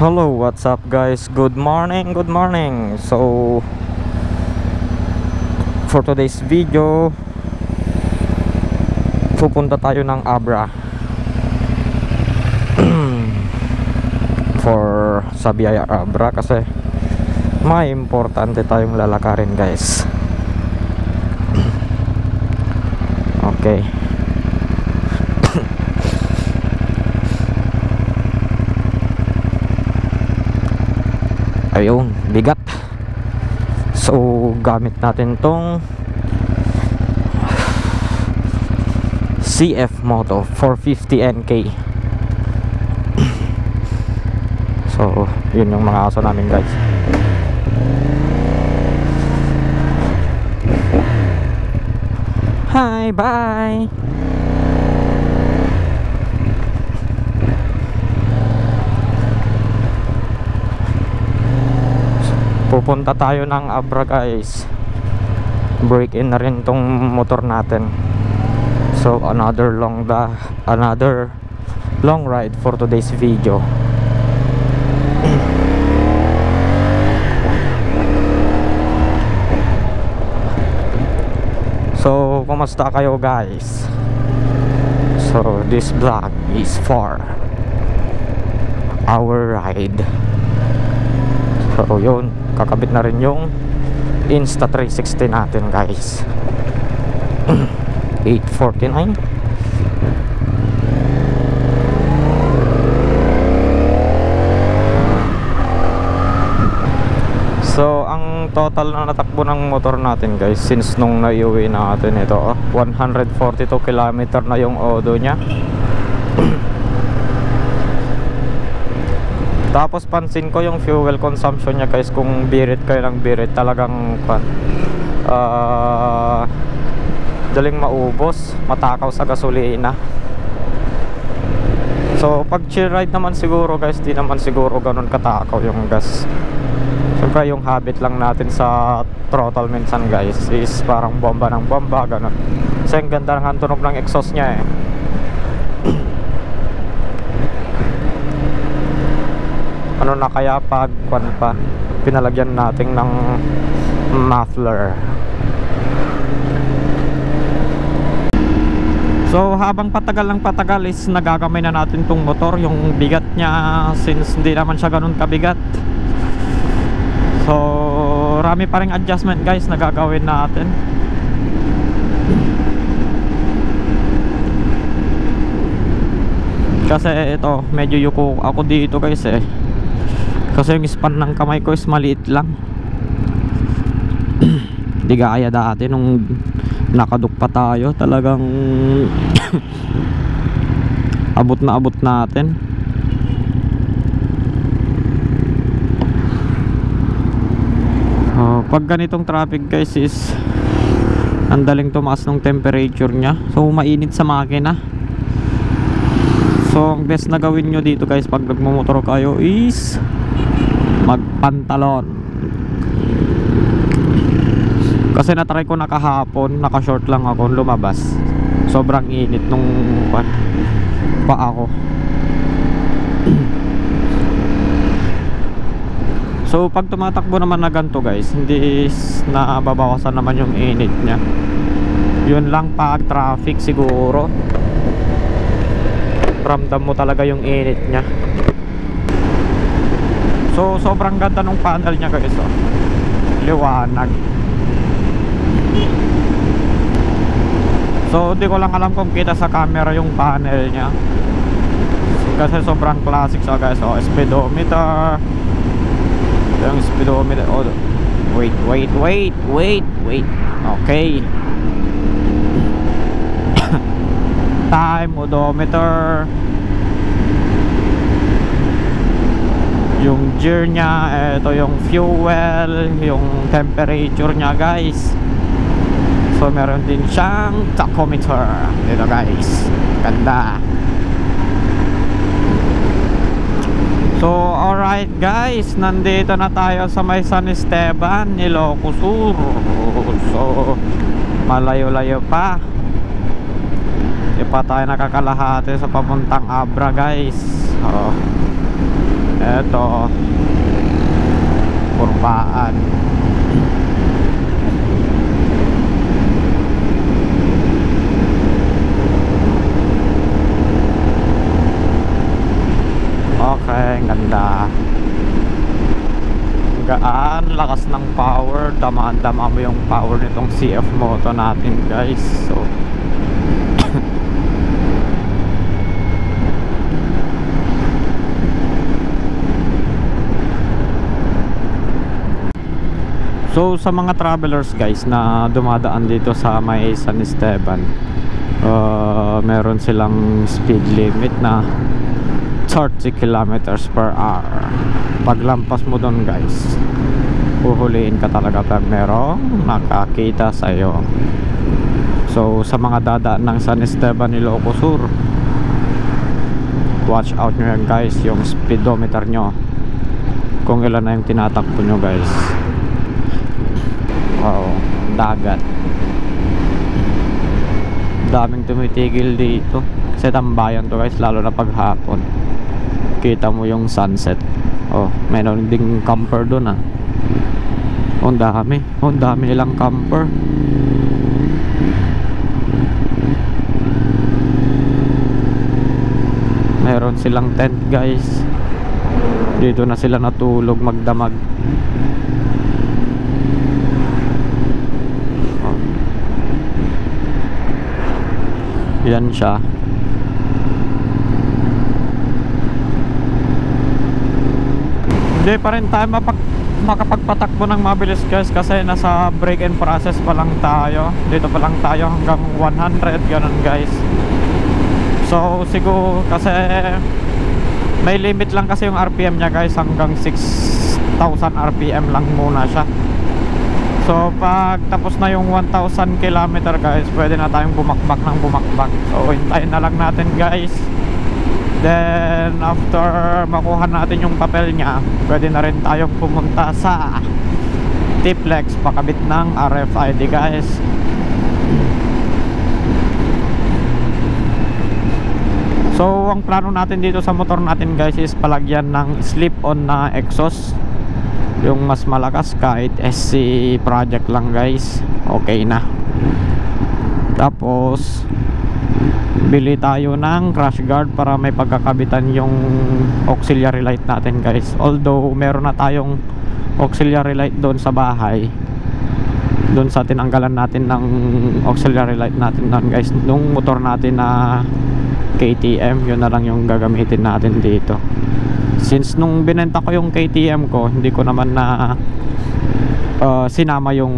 Hello, what's up guys? Good morning, good morning. So for today's video, pupunta tayo ng Abra for sa biyaya Abra kasi may importante tayong lalakarin guys. Okay. Ayun, bigat. So gamit natin tong CF Moto 450 NK. So yun yung mga aso namin guys. Hi, bye. Pupunta tayo ng Abra guys. Break in na rin tong motor natin. So another long ride for today's video. So kumusta kayo guys? So this vlog is for our ride. So yun, kakabit na rin yung Insta360 natin guys. 849. So ang total na natakbo ng motor natin guys since nung naiuwi natin ito 142 km na yung odo nya. Tapos pansin ko yung fuel consumption nya guys, kung birit kayo ng birit talagang daling maubos, matakaw sa gasolina. So pag chill ride naman siguro guys, di naman siguro ganun katakaw yung gas. Siyempre yung habit lang natin sa throttle minsan guys is parang bomba ng bomba ganun. Kasi ang ganda ng tunog ng exhaust nya eh. Ano na kaya pag pinalagyan natin ng muffler. So habang patagal ng patagal is nagagamay na natin tong motor, yung bigat niya since hindi naman siya ganun kabigat. So rami pa ring adjustment guys na gagawin natin. Kasi ito medyo yuko ako dito guys eh. Kasi yung span ng kamay ko is maliit lang. Di gaya dati nung nakaduk pa tayo, talagang abot na abot natin. Pag ganitong traffic guys is ang daling tumaas ng temperature nya. So mainit sa makina. So ang best na gawin nyo dito guys pag nagmumotor kayo is magpantalon. Kasi natry ko nakahapon, naka-short lang ako lumabas. Sobrang init nung paa ko. So pag tumatakbo naman na ganito guys, hindi nababawasan naman yung init nya. Yun lang pag traffic siguro ramdam mo talaga yung init nya. So sobrang ganda nung panel nya guys oh. Liwanag. So di ko lang alam kung kita sa camera yung panel nya. Kasi sobrang classic siya guys oh. Speedometer. Yung speedometer oh. Wait. Okay. Time odometer. Yung gear nya, ito yung fuel, yung temperature nya guys. So meron din siyang tachometer dito guys. Ganda. So alright guys, nandito na tayo sa may San Esteban, Ilocos Sur. So malayo-layo pa. Di pa tayo nakakalahati sa papuntang Abra guys. ito kurbaan. Okay, ganda. Gaan, lakas ng power. Dama-dama mo yung power nitong CF Moto natin, guys. So So sa mga travelers guys na dumadaan dito sa may San Esteban, meron silang speed limit na 30 kilometers per hour. Paglampas mo doon guys, uhuliin ka talaga pag merong nakakita sa'yo. So sa mga dadaan ng San Esteban, Ilocos Sur, watch out nyo yan guys, yung speedometer nyo, kung ilan na yung tinatakbo nyo guys. Wow, dagat. Daming tumitigil dito kasi tambayan to guys, lalo na paghapon. Kita mo yung sunset. Oh, meron ding camper doon ah. Ang dami nilang camper. Meron silang tent guys. Dito na sila natulog magdamag. Yan siya. Hindi pa rin tayo makapagpatakbo ng mabilis guys, kasi nasa break in process pa lang tayo. Dito pa lang tayo hanggang 100 ganun guys. So siguro kasi may limit lang kasi yung RPM nya guys, hanggang 6,000 RPM lang muna siya. So pag tapos na yung 1,000 km guys, pwede na tayong bumakbak ng bumakbak. So hintayin na lang natin guys. Then after makuha natin yung papel nya, pwede na rin tayong pumunta sa T-Flex, pakabit ng RFID guys. So ang plano natin dito sa motor natin guys is palagyan ng slip-on na exhaust, yung mas malakas, kahit SC project lang guys, okay na. Tapos bili tayo ng crash guard para may pagkakabitan yung auxiliary light natin guys. Although meron na tayong auxiliary light doon sa bahay, doon sa tinanggalan natin ng auxiliary light natin doon guys, nung motor natin na KTM, yun na lang yung gagamitin natin dito. Since nung binenta ko yung KTM ko, hindi ko naman na sinama yung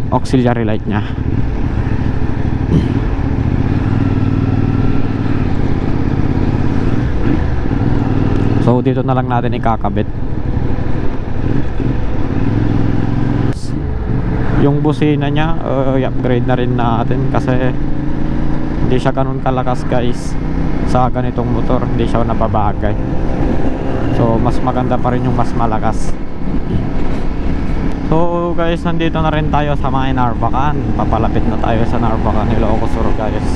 auxiliary light nya. So dito na lang natin ikakabit. Yung busina nya, i-upgrade na rin natin kasi hindi siya ganun kalakas guys. Sa ganitong motor hindi siya nababagay. So mas maganda pa rin yung mas malakas. So guys, nandito na rin tayo sa may Narvacan. Papalapit na tayo sa Narvacan, Ilocos Sur guys.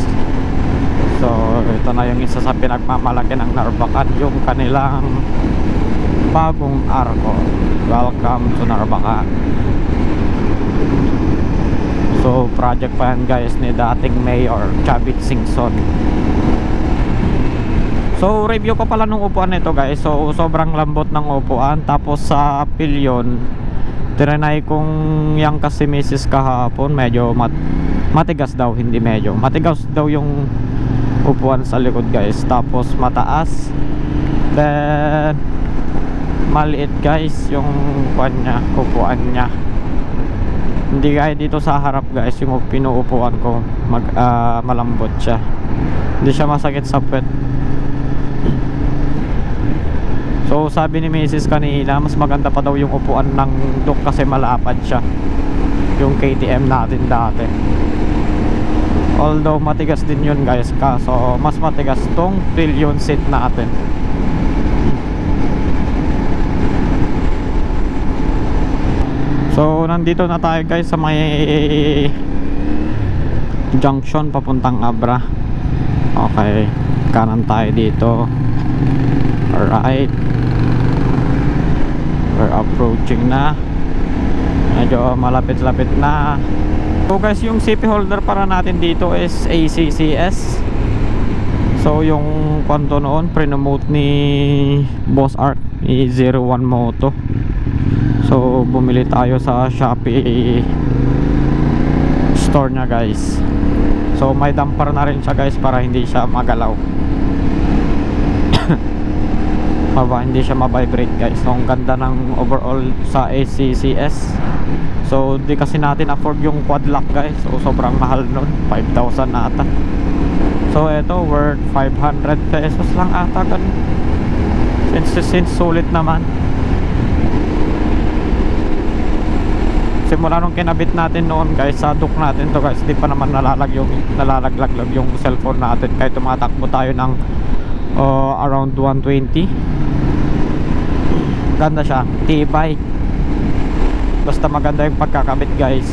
So ito na yung isa sa pinagmamalaki ng Narvacan, yung kanilang bagong arko. Welcome to Narvacan. So project pa yan guys ni dating Mayor Chavit Singson. So review ko pala nung upuan nito guys. So sobrang lambot ng upuan. Tapos sa pilyon, tinry kong yang kasi misis kahapon, medyo matigas daw, hindi medyo matigas daw yung upuan sa likod guys. Tapos mataas, then maliit guys yung upuan nya. Hindi gaya dito sa harap guys, yung pinuupuan ko malambot siya, hindi siya masakit sa puwet. So sabi ni Mrs. kanina, mas maganda pa daw yung upuan ng Duke kasi malapad siya, yung KTM natin dati. Although matigas din yun guys, kaso mas matigas tong pillion seat natin. So nandito na tayo guys sa may junction papuntang Abra. Okay, kanan tayo dito. Alright. We're approaching na. Medyo malapit-lapit na. So guys, yung CP holder para natin dito is ACCS. So yung kwanto noon pre-note ni Boss Art ni 01 Moto. So bumili tayo sa Shopee store nya guys. So may damper na rin siya guys para hindi siya magalaw. Hindi siya ma-vibrate guys. So ang ganda ng overall sa ACCS. So di kasi natin afford yung quad lock guys. So sobrang mahal nun, 5,000 ata. So ito worth 500 pesos lang ata ganun. Since sulit naman. Simula nung kinabit natin noon guys sa dock natin to guys, di pa naman nalalaglag yung cellphone natin kahit tumatakbo tayo ng around 120. Ganda siya, tibay. Basta maganda yung pagkakabit guys,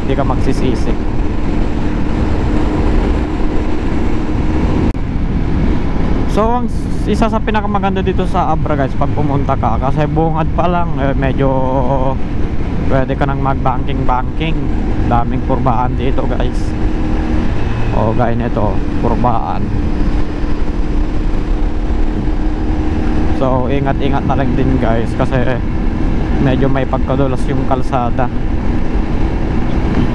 hindi ka magsisisi. So ang isa sa pinakamaganda dito sa Abra guys pag pumunta ka, kasi bungad pa lang medyo pwede ka nang mag-banking. Daming kurbaan dito guys. O gaya nito, kurbaan. So ingat-ingat na lang din guys kasi medyo may pagkadulas yung kalsada.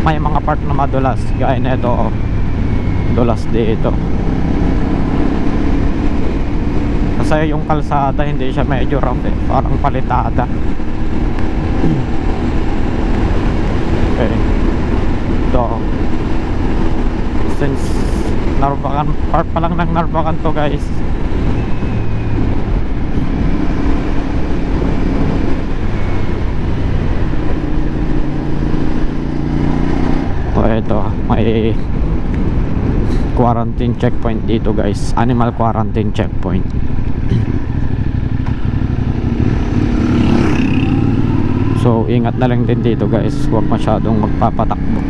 May mga part na madulas gaya nito, dulas dito. Kasi yung kalsada hindi siya medyo rough parang palitada. Okay. So since Narvacan, part pa lang ng Narvacan to guys. So ito, may quarantine checkpoint dito guys. Animal quarantine checkpoint. So ingat na lang din dito guys, huwag masyadong magpapatakbo.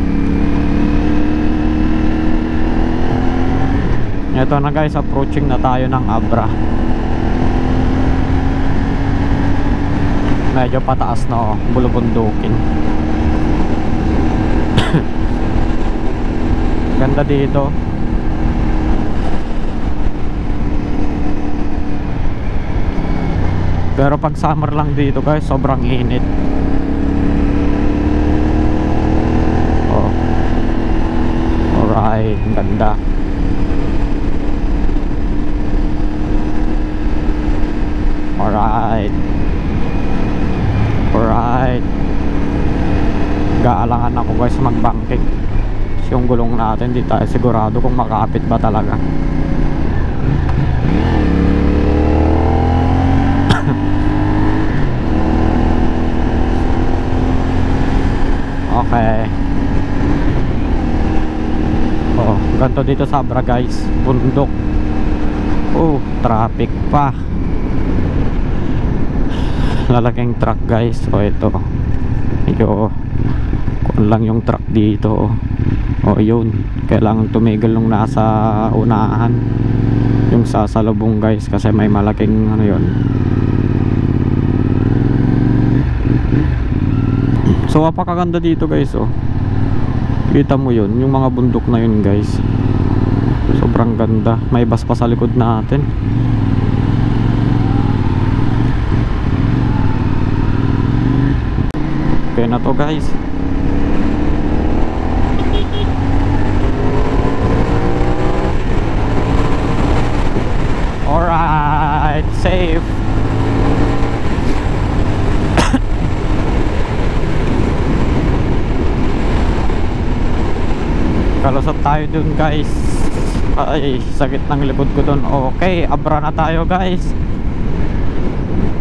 Ito na guys, approaching na tayo ng Abra. Medyo pataas na bulubundukin. Ganda dito. Pero pag summer lang dito guys, sobrang init. Alright, ganda. Alright. Gaalangan ako guys mag-banking. Yung gulong natin, di tayo sigurado kung makapit ba talaga. Okay. Oh, ganito dito sa Abra guys, bundok. Oh, traffic pa. Lalaking truck guys. So ito, medyo kung lang yung truck dito. O yun, kailangan tumigil nung nasa unahan, yung sasalubong guys, kasi may malaking ano yun. So apakaganda dito guys. Oh, kita mo yun, yung mga bundok na yun guys, sobrang ganda. May bus pa sa likod natin. Okay na to guys. Alright, safe. Kalusot tayo dun guys. Ay, sakit ng likod ko dun. Okay, Abra na tayo guys.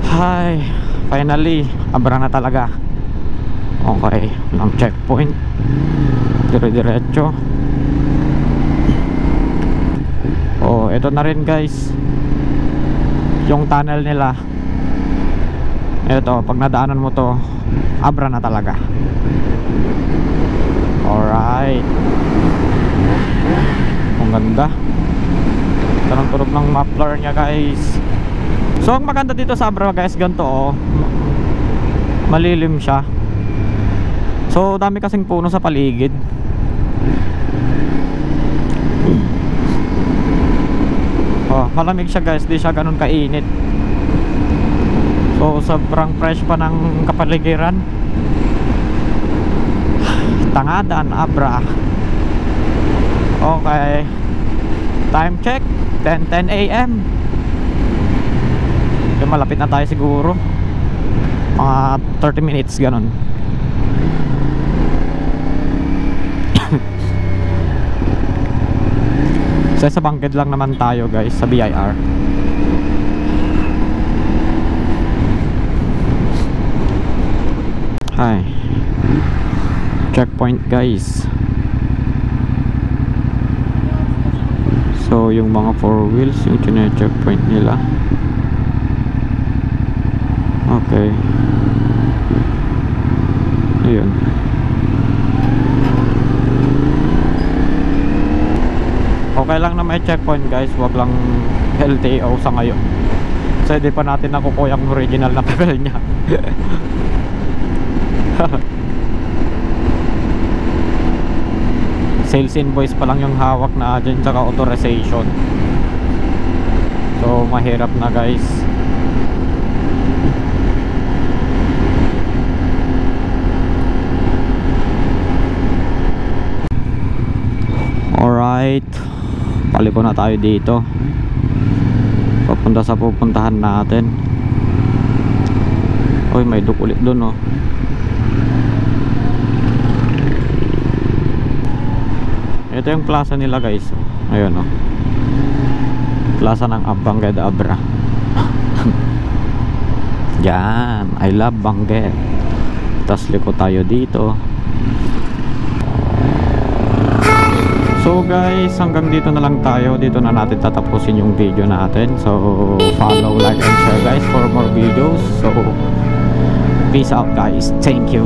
Hi, finally, Abra na talaga. Okay, ng checkpoint. Dire-diretso. Oh, ito na rin guys, yung tunnel nila. Ito, pag nadaanan mo to, Abra na talaga. Alright. Ang ganda. Ito ng tunog ng muffler nya guys. So ang maganda dito sa Abra guys, ganito oh, Malilim siya. So dami kasing puno sa paligid. Oh, malamig siya guys, di siya ganun kainit. So sobrang fresh pa ng kapaligiran. Tangadan, Abra. Okay. Time check, 10:10 AM. Okay, malapit na tayo siguro. Mga 30 minutes ganun. So sa bangked lang naman tayo guys, sa BIR. Hi. Checkpoint guys. So yung mga 4 wheels yung chine-checkpoint nila. Okay. Ayun. Okay lang na may checkpoint guys, wag lang LTO sa ngayon. So hindi pa natin nakukuha yung original na papel niya. Sales invoice pa lang yung hawak na agent saka authorization. So mahirap na guys. Alright, paliko na tayo dito. Papunta sa pupuntahan natin. Uy, may duk ulit dun oh. Ito yung plaza nila guys. Ayun oh. Plaza ng Bangged Abra. Yan, I love Bangged. Tas liko tayo dito. So guys, hanggang dito na lang tayo. Dito na natin tatapusin yung video natin. So follow, like, and share guys for more videos. So peace out guys. Thank you.